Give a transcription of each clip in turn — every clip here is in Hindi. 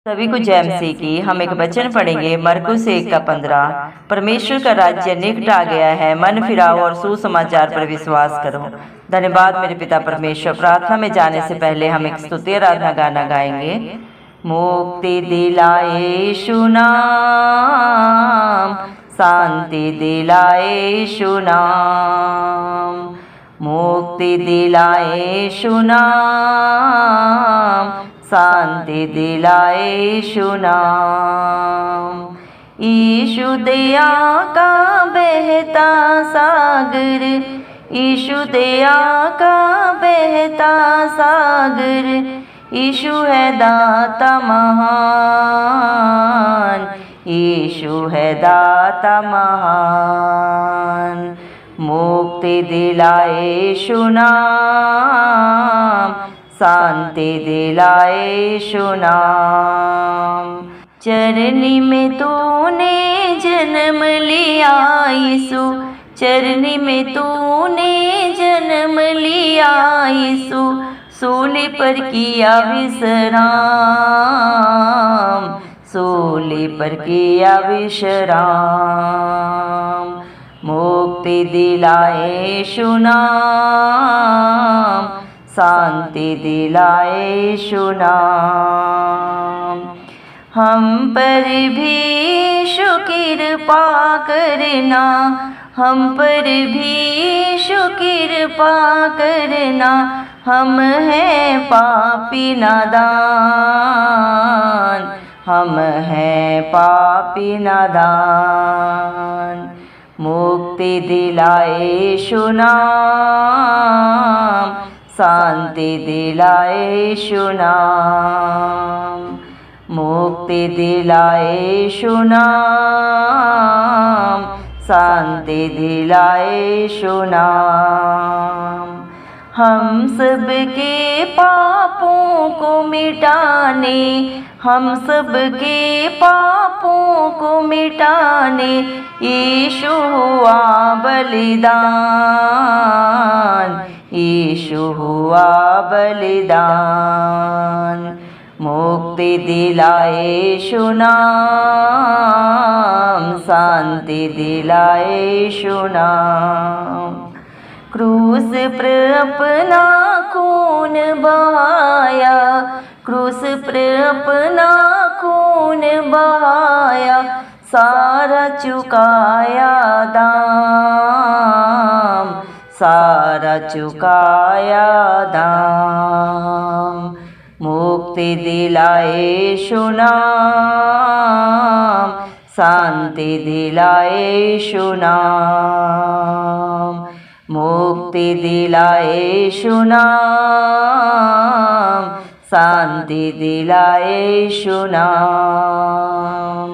सभी को जय मसीह की। हम एक वचन पढ़ेंगे मरकुस 1:15। परमेश्वर का राज्य निकट आ गया है, मन फिराओ और सुसमाचार पर विश्वास करो। धन्यवाद मेरे पिता परमेश्वर। प्रार्थना में जाने से पहले हम एक स्तुति आराधना गाना गाएंगे। मुक्ति दिलाए यीशु नाम, शांति दिलाए यीशु नाम, मुक्ति दिलाए यीशु नाम, शांति दिलाए यीशु नाम। यीशु दया का बहता सागर, यीशु दया का बहता सागर, यीशु है दाता महान, यीशु है दाता महान। मुक्ति दिलाए यीशु नाम, शांति दिलाए यीशु नाम। चरनी में तूने जन्म लिया यीशु, चरनी में तूने जन्म लिया यीशु, सूली पर किया विश्राम, सूली पर किया विश्राम। मुक्ति दिलाए यीशु नाम, शांति दिलाए यीशु नाम। हम पर भी कृपा करना, हम पर भी कृपा करना, हम हैं पापी नादान, हम हैं पापी नादान। मुक्ति दिलाए यीशु नाम, शांति दिलाए यीशु नाम, मुक्ति दिलाए यीशु नाम, शांति दिलाए यीशु नाम। हम सबके पापों को मिटाने, हम सबके पापों को मिटाने, यीशु हुआ बलिदान, यीशु हुआ बलिदान। मुक्ति दिलाए यीशु नाम, शांति दिलाए यीशु नाम। क्रूस पर अपना खून बहाया, क्रूस पर अपना खून बहाया, सारा चुकाया दाम, सारा चुकाया दाम। मुक्ति दिलाए यीशु नाम, शांति दिलाए यीशु नाम, मुक्ति दिलाए यीशु नाम, शांति दिलाए यीशु नाम।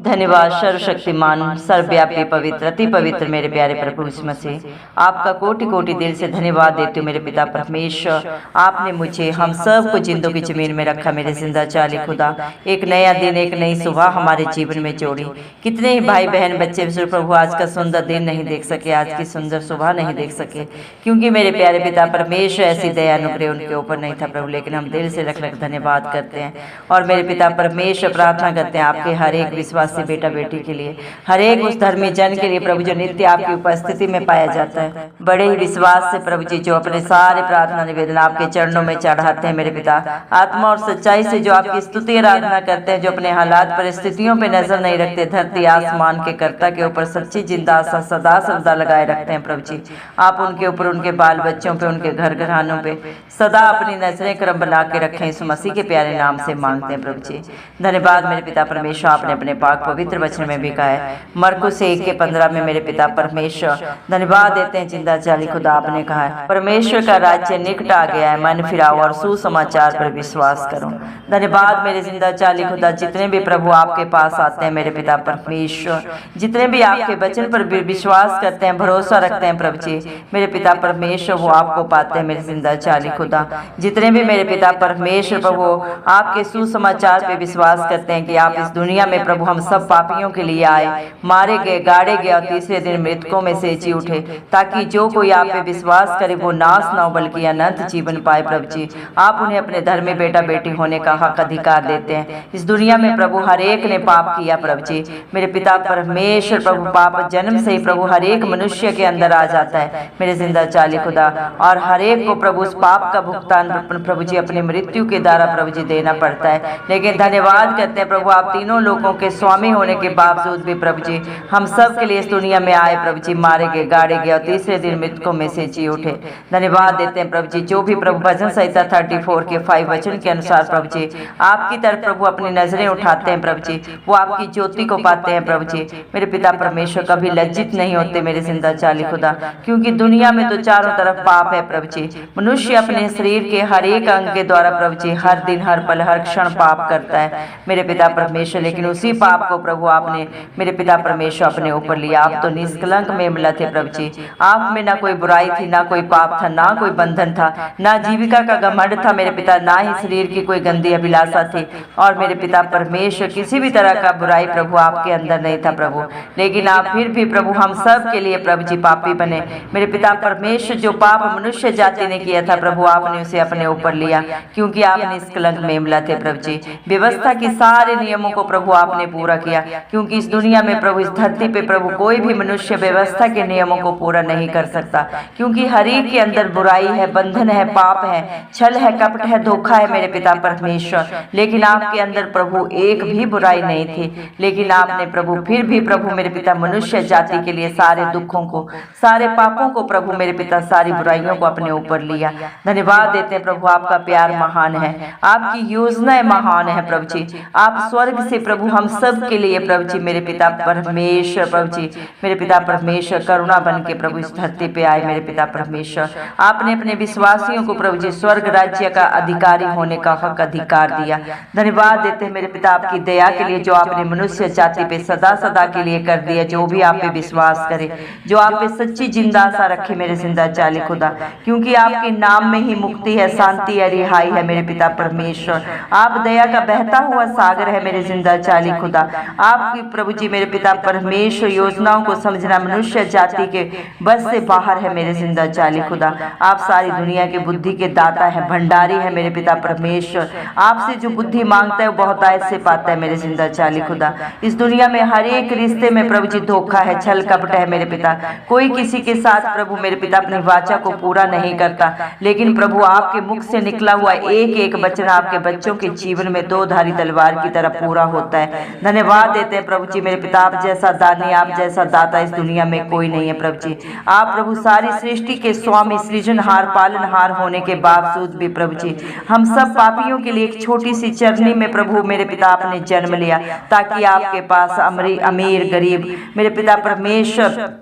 धन्यवाद सर्वशक्तिमान, सर्वव्यापी, पवित्र, अति पवित्र मेरे प्यारे प्रभु यीशु मसीह, आपका कोटि कोटि दिल से धन्यवाद देती हूँ मेरे पिता परमेश्वर। आपने मुझे, हम सब को जिंदों की जमीन में रखा मेरे जिंदा चाली खुदा। एक नया दिन, एक नई सुबह हमारे जीवन में जोड़ी। कितने ही भाई बहन बच्चे प्रभु आज का सुंदर दिन नहीं देख सके, आज की सुंदर सुबह नहीं देख सके, क्योंकि मेरे प्यारे पिता परमेश्वर ऐसी दया अनुग्रह उनके ऊपर नहीं था प्रभु। लेकिन हम दिल से रख धन्यवाद करते हैं और मेरे पिता परमेश्वर प्रार्थना करते हैं आपके हर एक विश्वास बेटा बेटी के लिए, हर एक उस धर्मी जन के लिए प्रभु जो नित्य आपकी उपस्थिति में पाया जाता है। बड़े ही विश्वास से प्रभु जी जो अपने सारे प्रार्थना निवेदन आपके चरणों में चढ़ाते हैं मेरे पिता, आत्मा और सच्चाई से जो आपकी स्तुति आराधना करते हैं, जो अपने हालात परिस्थितियों पे नजर नहीं रखते, धरती आसमान के कर्ता के ऊपर सच्ची जिंदा आशा सदा सर्वदा लगाए रखते हैं प्रभु जी। आप उनके ऊपर, उनके बाल बच्चों पे, उनके घर घरानों पे सदा अपनी नजरें करम बना के रखें, इस मसीह के प्यारे नाम से मांगते हैं प्रभु जी। धन्यवाद मेरे पिता परमेश्वर, आपने अपने पाक पवित्र वचन में भी कहा है मरकुस 1:15 में मेरे पिता परमेश्वर धन्यवाद देते हैं जिंदा जाली खुदा। आपने कहा है परमेश्वर का राज्य निकट आ गया है, मन फिराओ और सुसमाचार पर विश्वास करो। धन्यवाद मेरे जिंदा जाली खुदा, जितने भी प्रभु आपके पास आते हैं मेरे पिता परमेश्वर, जितने भी आपके वचन पर विश्वास करते हैं, भरोसा रखते हैं प्रभु जी मेरे पिता परमेश्वर, वो आपको पाते हैं मेरे जिंदा जाली खुदा। जितने भी मेरे पिता परमेश्वर प्रभु आपके सुसमाचार पे विश्वास करते हैं कि आप इस दुनिया में प्रभु हम सब पापियों के लिए आए, मारे गए, गाड़े गए और तीसरे दिन मृतकों में से जी उठे, ताकि जो कोई आप पे विश्वास करे वो नाश न हो बल्कि अनंत जीवन पाए। प्रभु जी, आप उन्हें अपने धर्मी बेटा बेटी होने का हक अधिकार देते हैं। इस दुनिया में प्रभु हर एक ने पाप किया प्रभु जी। मेरे पिता परमेश्वर प्रभु, पाप जन्म से ही प्रभु हर एक मनुष्य के अंदर आ जाता है मेरे जिंदा चाली खुदा, और हर एक को प्रभु उस पाप का भुगतान प्रभु जी अपनी मृत्यु के द्वारा प्रभु जी देना पड़ता है। लेकिन धन्यवाद करते हैं प्रभु, आप तीनों लोगों के स्वामी होने के बावजूद भी प्रभु जी हम सब के लिए इस दुनिया में आए प्रभु जी, मारे गए, गाड़े गए और तीसरे दिन मृतकों में से जी उठे। धन्यवाद देते हैं प्रभु जी, जो भी प्रभु भजन संहिता 34 के 5 वचन के अनुसार प्रभु जी आपकी तरफ प्रभु अपनी नजरें उठाते हैं प्रभु जी, वो आपकी ज्योति को पाते हैं प्रभु जी। मेरे पिता परमेश्वर कभी लज्जित नहीं होते मेरे जिंदा चाली खुदा, क्योंकि दुनिया में तो चारों तरफ पाप है प्रभु जी। मनुष्य अपने शरीर के हर एक अंग के द्वारा प्रभु जी हर दिन, हर पल, हर क्षण पाप करता है मेरे पिता परमेश्वर, लेकिन उसी पाप को प्रभु आपने मेरे पिता परमेश्वर अपने ऊपर लिया। आप तो निष्कलंक मेमला थे प्रभु जी, आप में ना कोई बुराई थी, ना कोई पाप था, ना कोई बंधन था, ना जीविका का घमंड था मेरे पिता, ना ही शरीर की कोई गंदी अभिलाषा थी, और मेरे पिता परमेश्वर किसी भी तरह का बुराई प्रभु आपके अंदर नहीं था प्रभु। लेकिन आप फिर भी प्रभु हम सब के लिए प्रभु जी पापी बने मेरे पिता परमेश्वर। जो पाप मनुष्य जाति ने किया था प्रभु आपने उसे अपने ऊपर लिया, क्योंकि आप निष्कलंक मेमला थे प्रभु जी। व्यवस्था के सारे नियमों को प्रभु आपने पूरा किया, क्योंकि इस दुनिया में प्रभु, इस धरती पे प्रभु कोई भी मनुष्य व्यवस्था के नियमों को पूरा नहीं कर सकता, क्योंकि हर एक के अंदर बुराई है, बंधन है, पाप है, छल है, कपट है, धोखा है मेरे पिता परमेश्वर। लेकिन आपके अंदर प्रभु एक भी बुराई नहीं थी, लेकिन आपने प्रभु फिर भी प्रभु मेरे पिता मनुष्य जाति के लिए सारे दुखों को, सारे पापों को प्रभु मेरे पिता, सारी बुराइयों को अपने ऊपर लिया। धन्यवाद देते हैं प्रभु, आपका प्यार महान है, आपकी योजनाएं महान है प्रभु जी। आप स्वर्ग से प्रभु हम सब के लिए प्रभु जी मेरे पिता परमेश्वर प्रभु जी मेरे पिता परमेश्वर करुणा बन के प्रभु इस धरती पे आए मेरे पिता परमेश्वर। आपने अपने विश्वासियों को प्रभु जी स्वर्ग राज्य का अधिकारी होने का हक अधिकार दिया। धन्यवाद देते हैं मेरे पिता आपकी दया के लिए, जो आपने मनुष्य जाति पे सदा सदा के लिए कर दिया। जो भी आप पे विश्वास करे, जो आप पे सच्ची जिंदा आशा रखे मेरे जिंदा चाली खुदा, क्योंकि आपके नाम में ही मुक्ति है, शांति है, रिहाई है मेरे पिता परमेश्वर। आप दया का बहता हुआ सागर है मेरे जिंदा चाली खुदा। आपकी प्रभु जी मेरे पिता परमेश्वर योजनाओं को समझना मनुष्य जाति के बस से बाहर है मेरे जिंदा चाली खुदा। आप सारी दुनिया के बुद्धि के दाता है, भंडारी है मेरे पिता परमेश्वर। आपसे जो बुद्धि मांगता है वो बहुत आयत से पाता है मेरे जिंदा चाली खुदा। इस दुनिया में हर एक रिश्ते में प्रभु जी धोखा है, छल कपट है मेरे पिता। कोई किसी के साथ प्रभु मेरे पिता अपनी वाचा को पूरा नहीं करता, लेकिन प्रभु आपके मुख से निकला हुआ एक एक वचन आपके बच्चों के जीवन में दो धारी तलवार की तरह पूरा होता है। धन्यवाद देते हैं प्रभु जी मेरे पिता, आप जैसा दानी, आप जैसा दाता इस दुनिया में कोई नहीं है प्रभु जी। आप प्रभु सारी सृष्टि के स्वामी, सृजनहार, पालनहार होने के बावजूद भी प्रभु जी हम सब पापियों के लिए एक छोटी सी चरनी में प्रभु मेरे पिता आपने जन्म लिया, ताकि आपके पास अमीर गरीब मेरे पिता परमेश्वर,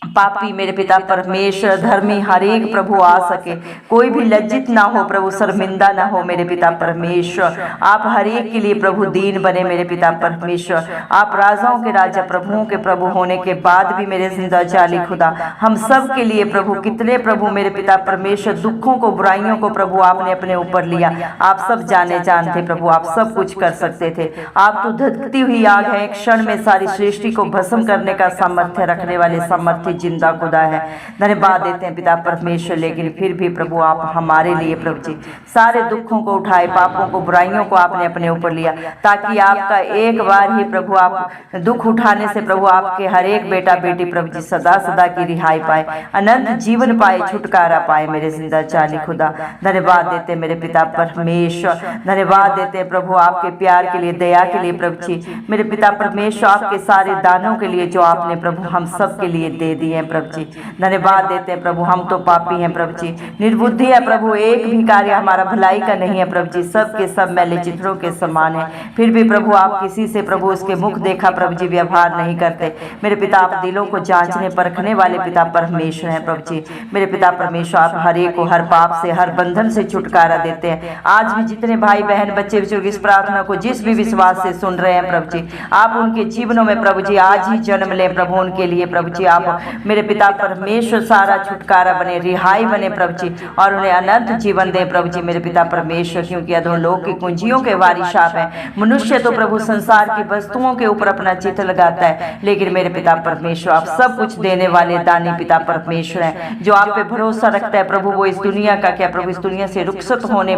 पापी मेरे पिता परमेश्वर, धर्मी हर एक प्रभु आ सके, कोई भी लज्जित ना हो प्रभु, शर्मिंदा ना हो मेरे पिता परमेश्वर। आप हर एक के लिए प्रभु दीन बने मेरे पिता परमेश्वर। आप राजाओं के राजा, प्रभुओं के प्रभु होने के बाद भी मेरे जिंदा चाली खुदा हम सब के लिए प्रभु कितने प्रभु मेरे पिता परमेश्वर दुखों को, बुराइयों को प्रभु आपने अपने ऊपर लिया। आप सब जाने जानते प्रभु, आप सब कुछ कर सकते थे। आप तो धधकती हुई आग है, एक क्षण में सारी सृष्टि को भस्म करने का सामर्थ्य रखने वाले सामर्थ्य जिंदा खुदा है। धन्यवाद देते हैं पिता परमेश्वर, लेकिन फिर भी प्रभु आप हमारे लिए प्रभु जी सारे दुखों को उठाए, पापों को, बुराइयों को आपने अपने ऊपर लिया, ताकि आपका एक बार ही प्रभु आप दुख उठाने से प्रभु आपके हर एक बेटा बेटी प्रभु जी सदा सदा की रिहाई पाए, अनंत जीवन पाए, छुटकारा पाए मेरे जिंदा चाली खुदा। धन्यवाद देते मेरे पिता परमेश्वर, धन्यवाद देते प्रभु आपके प्यार के लिए, दया के लिए प्रभु जी मेरे पिता परमेश्वर, आपके सारे दानों के लिए जो आपने प्रभु हम सब के लिए दे दिए हैं प्रभु जी। धन्यवाद देते हैं प्रभु, हम तो पापी हैं प्रभु जी, निर्बुद्धि है प्रभु, एक भी कार्य हमारा भलाई का नहीं है प्रभु जी, सब के सब मैले चित्रों के समान है। फिर भी प्रभु आप किसी से प्रभु उसके मुख देखा प्रभु जी व्यवहार नहीं करते मेरे पिता। आप दिलों को जांचने परखने वाले पिता परमेश्वर हैं प्रभु जी मेरे पिता परमेश्वर। आप हर एक को हर पाप से, हर बंधन से छुटकारा देते हैं। आज भी जितने भाई बहन, बच्चे बुजुर्ग इस प्रार्थना को जिस भी विश्वास से सुन रहे हैं प्रभु जी, आप उनके जीवनों में प्रभु जी आज ही जन्म लें प्रभु, उनके लिए प्रभु जी आप मेरे पिता परमेश्वर सारा छुटकारा बने, रिहाई बने प्रभु जी, और उन्हें अनंत जीवन दे प्रभु जी मेरे पिता परमेश्वर, क्योंकि अधोलोक की कुंजियों के वारिस आप हैं। मनुष्य तो प्रभु संसार की वस्तुओं के ऊपर अपना चित्त लगाता है, लेकिन मेरे पिता परमेश्वर आप सब कुछ देने वाले दानी पिता परमेश्वर हैं। जो आप पे भरोसा रखता है प्रभु, वो इस दुनिया का क्या प्रभु, इस दुनिया से रुखसत होने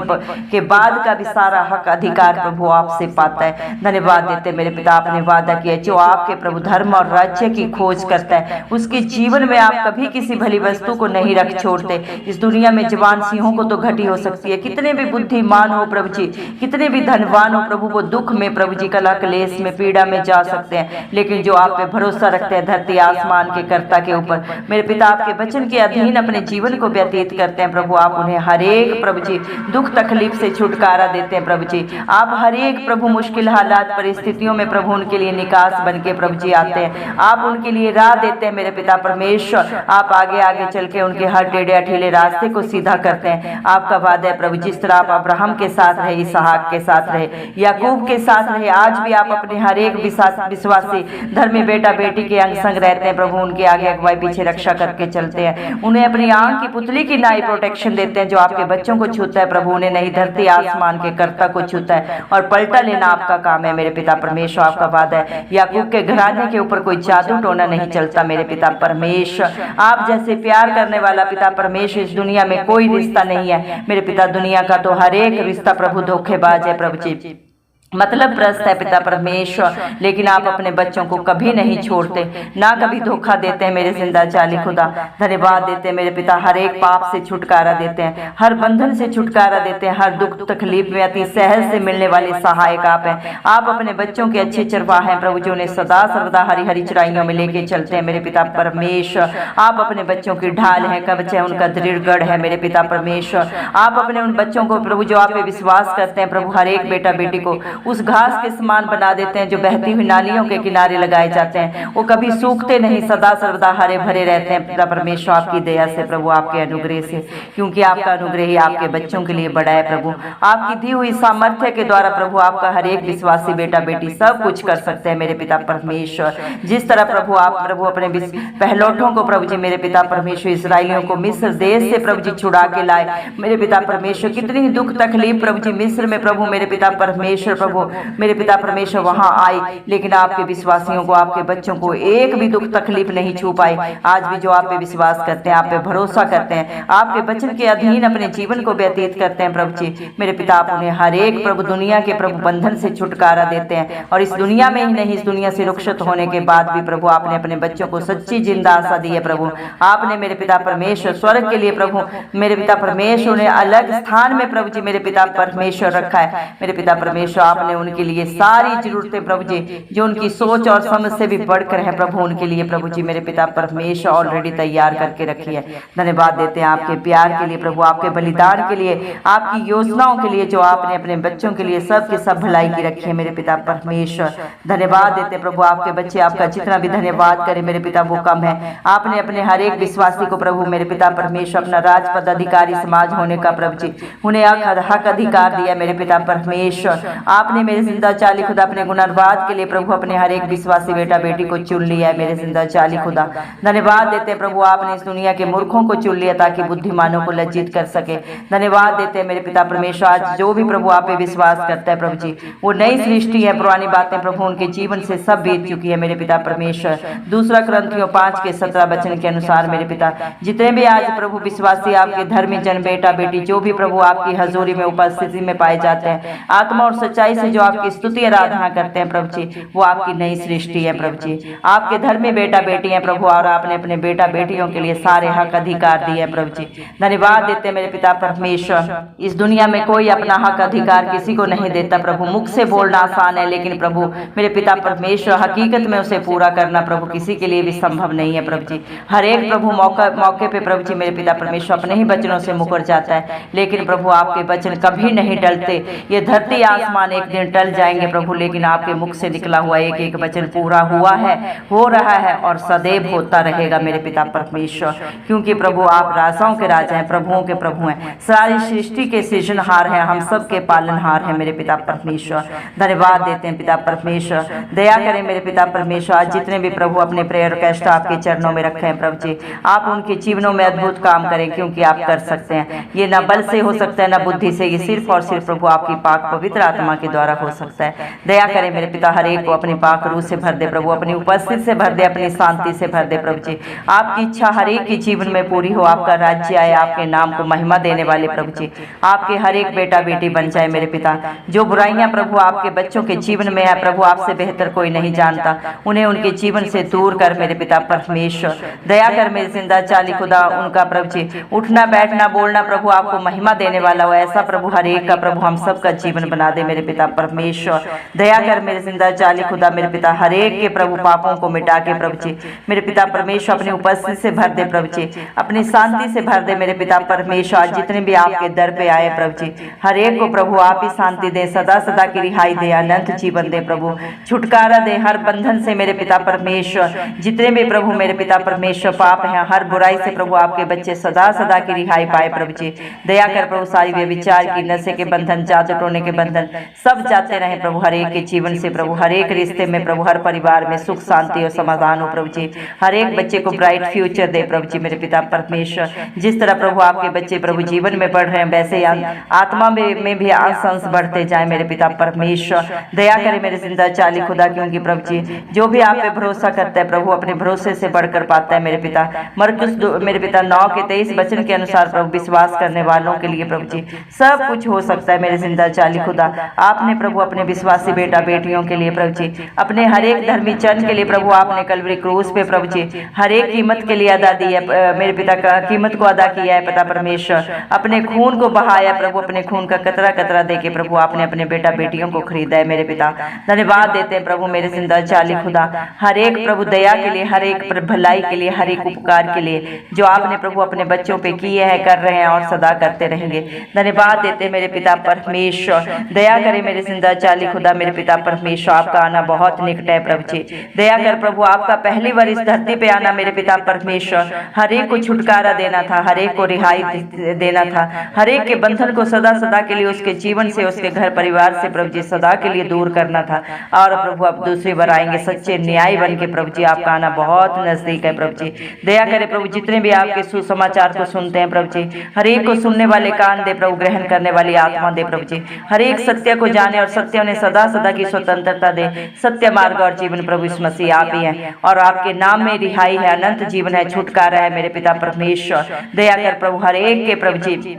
के बाद का भी सारा हक अधिकार प्रभु आपसे पाता है। धन्यवाद देते मेरे पिता, आपने वादा किया जो आपके प्रभु धर्म और राज्य की खोज करता है उसके जीवन में आप कभी किसी भली वस्तु को नहीं रख छोड़ते। इस दुनिया में जवान सिंहों को तो घटी हो सकती है, कितने भी बुद्धिमान हो प्रभु जी, कितने भी धनवान हो प्रभु, वो दुख में प्रभु जी कला क्लेश में पीड़ा में जा सकते हैं, लेकिन जो आप पे भरोसा रखते हैं धरती आसमान के कर्ता के ऊपर, मेरे पिता आपके वचन के अधीन अपने जीवन को व्यतीत करते हैं प्रभु, आप उन्हें हर एक प्रभु जी दुख तकलीफ से छुटकारा देते हैं प्रभु जी। आप हर एक प्रभु मुश्किल हालात परिस्थितियों में प्रभु उनके लिए निकास बन के प्रभु जी आते हैं, आप उनके लिए राह देते हैं मेरे पिता परमेश्वर। आप आगे आगे चल के उनके हर टेढ़े अठेले रास्ते को सीधा करते हैं। आपका वादा है प्रभु, जिस तरह आप अब्राहम के साथ रहे, इसहाक के साथ रहे, याकूब के साथ रहे, आज भी आप अपने हर एक विश्वासी धर्मी बेटा बेटी के अंग संग रहते हैं प्रभु, उनके आगे अगुवाई पीछे रक्षा करके चलते हैं, उन्हें अपनी आंख की पुतली की नाई प्रोटेक्शन देते हैं। जो आपके बच्चों को छूता है प्रभु, उन्हें नहीं धरती आसमान के कर्ता को छूता है, और पलटा लेना आपका काम है मेरे पिता परमेश्वर। आपका वादा है याकूब के घराने के ऊपर कोई जादू टोना नहीं चलता मेरे पिता परमेश्वर। आप जैसे प्यार करने वाला पिता परमेश्वर इस दुनिया में कोई रिश्ता नहीं है मेरे पिता। दुनिया का तो हर एक रिश्ता प्रभु धोखेबाज है प्रभु जी, मतलब प्रस्त है पिता परमेश्वर, लेकिन आप अपने बच्चों को कभी नहीं छोड़ते, ना कभी धोखा देते हैं मेरे जिंदा जाली खुदा। धन्यवाद देते हैं मेरे पिता, हर एक पाप से छुटकारा देते हैं, हर बंधन से छुटकारा देते हैं, हर दुख तकलीफ में अति सहज से मिलने वाले सहायक आप हैं। आप अपने बच्चों के अच्छे चरवाहे हैं प्रभु, जो उन्हें सदा सर्वदा हरी हरी चराइयों में लेके चलते हैं मेरे पिता परमेश्वर। आप अपने बच्चों की ढाल है, कवच है, उनका दृढ़ गढ़ है मेरे पिता परमेश्वर। आप अपने उन बच्चों को प्रभु जो आप पे विश्वास करते हैं प्रभु, हर एक बेटा बेटी को उस घास के समान बना देते हैं जो बहती हुई नालियों के किनारे लगाए जाते हैं, वो कभी सूखते नहीं, सदा सर्वदा हरे भरे रहते हैं पिता परमेश्वर। आपकी दया से प्रभु, आपके अनुग्रह से, क्योंकि आपका अनुग्रह ही आपके बच्चों के लिए बड़ा है प्रभु। आपकी दी हुई सामर्थ्य के द्वारा प्रभु आपका हर एक विश्वासी बेटा बेटी सब कुछ कर सकते हैं मेरे पिता परमेश्वर। जिस तरह प्रभु आप प्रभु अपने पहलौठों को प्रभु जी मेरे पिता परमेश्वर इसराइलियों को मिस्र देश से प्रभु जी छुड़ा के लाए मेरे पिता परमेश्वर, कितनी ही दुख तकलीफ प्रभु जी मिस्र में प्रभु मेरे पिता परमेश्वर प्रभु मेरे पिता परमेश्वर वहां आई, लेकिन आपके विश्वासियों को, आपके बच्चों को एक भी दुख तकलीफ नहीं छू पाई। आज भी जो आप पे विश्वास करते हैं, आप पे भरोसा करते हैं, आपके वचन के अधीन अपने जीवन को व्यतीत करते हैं प्रभु जी मेरे पिता, आप उन्हें हर एक प्रभु दुनिया के प्रभु बंधन से छुटकारा देते हैं, और इस दुनिया में ही नहीं, इस दुनिया से रुखसत होने के बाद भी प्रभु आपने अपने बच्चों को सच्ची जिंदा आशा दी है प्रभु। आपने मेरे पिता परमेश्वर स्वर्ग के लिए प्रभु मेरे पिता परमेश्वर उन्हें अलग स्थान में प्रभु जी मेरे पिता परमेश्वर रखा है मेरे पिता परमेश्वर। आपने उनके लिए सारी जरूरतें प्रभु जी जो उनकी सोच और समझ से भी बढ़कर है प्रभु, उनके लिए प्रभु जी मेरे पिता परमेश्वर ऑलरेडी तैयार करके रखी है। धन्यवाद देते हैं आपके प्यार के लिए प्रभु, आपके बलिदान के लिए, आपकी योजनाओं के लिए जो आपने अपने बच्चों के लिए सब के सब भलाई की रखी है मेरे पिता परमेश्वर। धन्यवाद देते प्रभु, आपके बच्चे आपका जितना भी धन्यवाद करें मेरे पिता वो कम है। आपने अपने हर एक विश्वासी को प्रभु मेरे पिता परमेश्वर अपना राजपद अधिकारी समाज होने का प्रभु जी उन्हें हक अधिकार दिया मेरे पिता परमेश्वर। आपने मेरे जिंदा चाली खुदा अपने गुणवाद के लिए प्रभु अपने हर एक विश्वासी बेटा बेटी को चुन लिया है मेरे जिंदा चाली खुदा। धन्यवाद देते हैं प्रभु, आपने इस दुनिया के मूर्खों को चुन लिया ताकि बुद्धिमानों को लज्जित कर सके। धन्यवाद देते हैं मेरे पिता परमेश्वर, आज जो भी प्रभु आप पे विश्वास करता है प्रभु जी वो नई सृष्टि है, पुरानी बातें प्रभु उनके जीवन से सब बीत चुकी है मेरे पिता परमेश्वर। 2 Corinthians 5:17 वचन के अनुसार मेरे पिता जितने भी आज प्रभु विश्वासी आपके धर्मी जन बेटा बेटी जो भी प्रभु आपकी हजूरी में उपस्थिति में पाए जाते हैं, आत्मा और सच्चाई से जो आपकी स्तुति आराधना करते हैं प्रभु जी, वो आपकी नई सृष्टि है प्रभु जी। आपके धर्मी बेटा बेटी हैं प्रभु, और आपने अपने बेटा बेटियों के लिए सारे हक अधिकार दिए हैं प्रभु जी। धन्यवाद देते हैं मेरे पिता परमेश्वर। इस दुनिया में कोई अपना हक अधिकार किसी को नहीं देता प्रभु, मुख से बोलना आसान है लेकिन प्रभु मेरे पिता परमेश्वर हकीकत में उसे पूरा करना प्रभु किसी के लिए भी संभव नहीं है प्रभु जी। हर एक प्रभु मौके पे प्रभु जी मेरे पिता परमेश्वर अपने ही वचनों से मुकर जाता है, लेकिन प्रभु आपके वचन कभी नहीं टलते। ये धरती आसमान एक एक दिन टल जाएंगे प्रभु, लेकिन आपके मुख से निकला हुआ एक एक वचन पूरा हुआ है, हो रहा है और सदैव होता रहेगा मेरे पिता परमेश्वर, क्योंकि प्रभु आप राजाओं के राजा हैं, प्रभुओं के प्रभु हैं, सारी सृष्टि के सृजनहार हैं, हम सब के पालनहार हैं मेरे पिता परमेश्वर। धन्यवाद देते हैं पिता परमेश्वर, दया करें मेरे पिता परमेश्वर। आज जितने भी प्रभु अपने प्रेयर रिक्वेस्ट आपके चरणों में रखे हैं प्रभु जी, आप उनके जीवनों में अद्भुत काम करें, क्योंकि आप कर सकते हैं। ये ना बल से हो सकता है, ना बुद्धि से, ये सिर्फ और सिर्फ प्रभु आपकी पाक पवित्र आत्मा के द्वारा हो सकता है। दया करें मेरे पिता, हर एक को अपनी पाक रूह से भर दे प्रभु, अपनी उपस्थिति से भर दे, अपनी शांति से भर दे प्रभु जी। आपकी इच्छा हर एक के जीवन में पूरी हो, आपका राज्य आए, आपके नाम को महिमा देने वाले प्रभु जी आपके हर एक बेटा बेटी बन जाए मेरे पिता। जो बुराइयां प्रभु आपके बच्चों के जीवन में है प्रभु, आपसे बेहतर कोई नहीं जानता, उन्हें उनके जीवन से दूर कर मेरे पिता परमेश्वर। दया कर मेरे जिंदा चाली खुदा, उनका प्रभु जी उठना बैठना बोलना प्रभु आपको महिमा देने वाला हो, ऐसा प्रभु हर एक का प्रभु हम सबका जीवन बना दे मेरे पिता परमेश्वर। दया कर मेरे जिंदा चाली खुदा मेरे पिता, हर एक के प्रभु पापों को मिटा के प्रभु जी मेरे पिता परमेश्वर अपनी उपस्थिति से भर दे प्रभु जी, अपनी शांति से भर दे मेरे पिता परमेश्वर। आज जितने भी आपके दर पे आए प्रभु जी, हर एक को प्रभु आप ही शांति दे, सदा सदा की रिहाई दे, अनंत जीवन दे प्रभु, छुटकारा दे हर बंधन से मेरे पिता परमेश्वर। जितने भी प्रभु मेरे पिता परमेश्वर पाप हैं, हर बुराई से प्रभु आपके बच्चे सदा सदा की रिहाई पाए प्रभु जी। दया कर प्रभु, सारी व्यभिचार की, नशे के बंधन, जादू टोने के बंधन सब जाते रहे प्रभु हर एक के जीवन से प्रभु, हर एक रिश्ते में प्रभु, हर परिवार में सुख शांति और समाधान हो प्रभु जी। हर एक बच्चे को ब्राइट फ्यूचर दे प्रभु जी मेरे पिता परमेश्वर। जिस तरह प्रभु आपके बच्चे प्रभु जीवन में बढ़ रहे हैं, वैसे आत्मा में भी आंस बढ़ते जाए मेरे पिता परमेश्वर। दया करे मेरे जिंदा चाली खुदा, क्योंकि प्रभु जी जो भी आप पे भरोसा करता है प्रभु अपने भरोसे से बढ़कर पाता है मेरे पिता। मरकुस मेरे पिता 9:23 वचन के अनुसार प्रभु विश्वास करने वालों के लिए प्रभु जी सब कुछ हो सकता है मेरे जिंदा चाली खुदा। आपने प्रभु अपने विश्वासी बेटा बेटियों के लिए प्रभु जी, अपने हर एक धर्मी जन के लिए प्रभु आपने कलवरी क्रूस पे प्रभु जी हर एक कीमत के लिए अदा दी है मेरे पिता का, कीमत को अदा किया है पिता परमेश्वर। अपने खून को बहाया प्रभु, अपने खून का कतरा कतरा देके प्रभु आपने अपने बेटा बेटियों को खरीदा है मेरे पिता। धन्यवाद देते हैं प्रभु मेरे जिंदा चाली खुदा, हर एक प्रभु दया के लिए, हर एक भलाई के लिए, हर एक उपकार के लिए जो आपने प्रभु अपने बच्चों पे किए हैं, कर रहे हैं और सदा करते रहेंगे। धन्यवाद देते मेरे पिता परमेश्वर। दया करे मेरे जिंदा चाली खुदा मेरे पिता परमेश्वर, आपका आना बहुत निकट है प्रभु जी। दया कर प्रभु, आपका पहली बार इस धरती पे आना मेरे पिता परमेश्वर, हर एक को छुटकारा देना था, हर एक को रिहाई देना था, हर एक के बंधन को सदा सदा के लिए उसके जीवन से, उसके घर परिवार से प्रभु जी सदा के लिए दूर करना था। और प्रभु आप दूसरी बार आएंगे सच्चे न्याय बन के प्रभु जी, आपका आना बहुत नजदीक है प्रभु जी। दया करे प्रभु, जितने भी आपके सुसमाचार को सुनते हैं प्रभु जी, हर एक को सुनने वाले कान दे प्रभु, ग्रहण करने वाली आत्मा दे प्रभु जी, हर एक सत्य को जाने और सत्य ने सदा सदा की स्वतंत्रता दे। सत्य मार्ग और जीवन प्रभु इस मसीह आप ही हैं, और आपके नाम में रिहाई है, अनंत जीवन है, छुटकारा है मेरे पिता परमेश्वर। दया कर प्रभु हर एक के प्रभु जी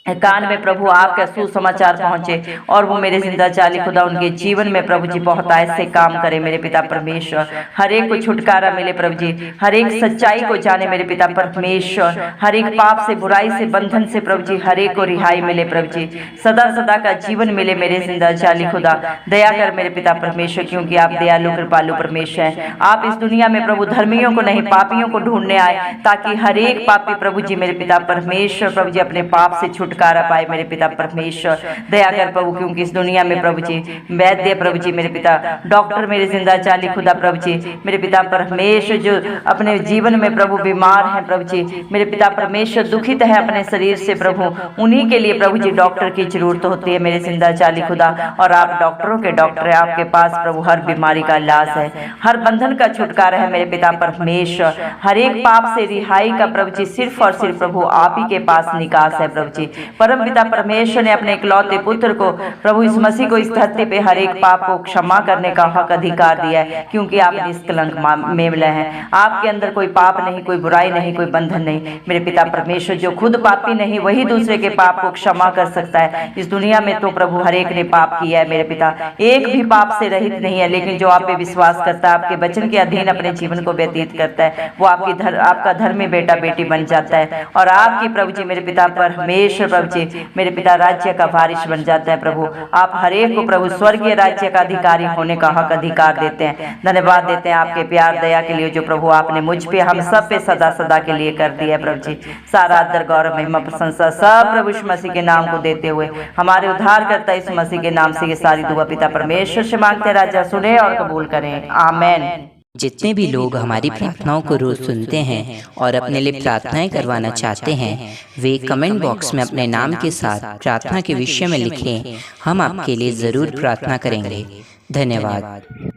कान में प्रभु आपका सुसमाचार पहुंचे, और वो मेरे जिंदा चाली खुदा उनके जीवन में प्रभु जी बहुत ऐसे काम करे मेरे पिता परमेश्वर। हर एक को छुटकारा मिले प्रभु जी, हर एक सच्चाई को जाने मेरे पिता परमेश्वर, हर एक पाप से, बुराई से, बंधन से प्रभु जी हर एक को रिहाई मिले प्रभु जी, सदा सदा का जीवन मिले मेरे जिंदा चाली खुदा। दया कर मेरे पिता परमेश्वर, क्योंकि आप दयालु कृपालु परमेश्वर हैं। आप इस दुनिया में प्रभु धर्मियों को नहीं पापियों को ढूंढने आए, ताकि हर एक पापी प्रभु जी मेरे पिता परमेश्वर प्रभु जी अपने पाप से छुटकारा पाए मेरे पिता परमेश्वर। दया कर प्रभु, क्योंकि इस दुनिया में प्रभु जी वैद्य प्रभु जी मेरे पिता, डॉक्टर मेरे जिंदा चाली खुदा प्रभु जी मेरे पिता परमेश्वर, जो अपने जीवन में प्रभु बीमार हैं प्रभु जी मेरे पिता परमेश्वर, दुखित है अपने शरीर से प्रभु, उन्हीं के लिए प्रभु जी डॉक्टर की जरूरत होती है मेरे जिंदा चाली खुदा। और आप डॉक्टरों के डॉक्टर है, आपके पास प्रभु हर बीमारी का इलाज है, हर बंधन का छुटकारा है मेरे पिता परमेश्वर। हर एक पाप से रिहाई का प्रभु जी सिर्फ और सिर्फ प्रभु आप ही के पास निकास है प्रभु जी। परम पिता परमेश्वर ने अपने इकलौते पुत्र को प्रभु इस मसीह को इस धरती पे हर एक पाप को क्षमा करने का हक अधिकार दिया है, क्योंकि आप निष्कलंक मेमले हैं। आपके अंदर कोई पाप नहीं, कोई बुराई नहीं, कोई बंधन नहीं मेरे पिता परमेश्वर। जो खुद पापी नहीं वही दूसरे के पाप को क्षमा कर सकता है। इस दुनिया में तो प्रभु हर एक ने पाप किया है मेरे पिता, एक भी पाप से रहित नहीं है, लेकिन जो आप पे विश्वास करता है, आपके वचन के अधीन अपने जीवन को व्यतीत करता है, वो आपका धर्मी बेटा बेटी बन जाता है। और आपकी प्रभु जी मेरे पिता परमेश्वर प्रभु जी मेरे पिता राज्य का वारिस बन जाते हैं प्रभु। आप हरेक को प्रभु स्वर्गीय राज्य का अधिकारी होने का हक अधिकार देते हैं। धन्यवाद देते हैं आपके प्यार दया के लिए जो प्रभु आपने मुझ पे हम सब पे सदा सदा के लिए कर दिया है प्रभु जी। सारा आदर गौरव महिमा प्रशंसा सब प्रभु यीशु मसीह के नाम को देते हुए हमारे उद्धारकर्ता यीशु मसीह के नाम से ये सारी दुआ पिता परमेश्वर से मांगते हैं, राजा सुने और कबूल करें, आमेन। जितने भी लोग हमारी प्रार्थनाओं को रोज सुनते हैं और अपने लिए प्रार्थनाएं करवाना चाहते हैं वे कमेंट बॉक्स में अपने नाम के साथ प्रार्थना के विषय में लिखें। हम आपके लिए ज़रूर प्रार्थना करेंगे। धन्यवाद।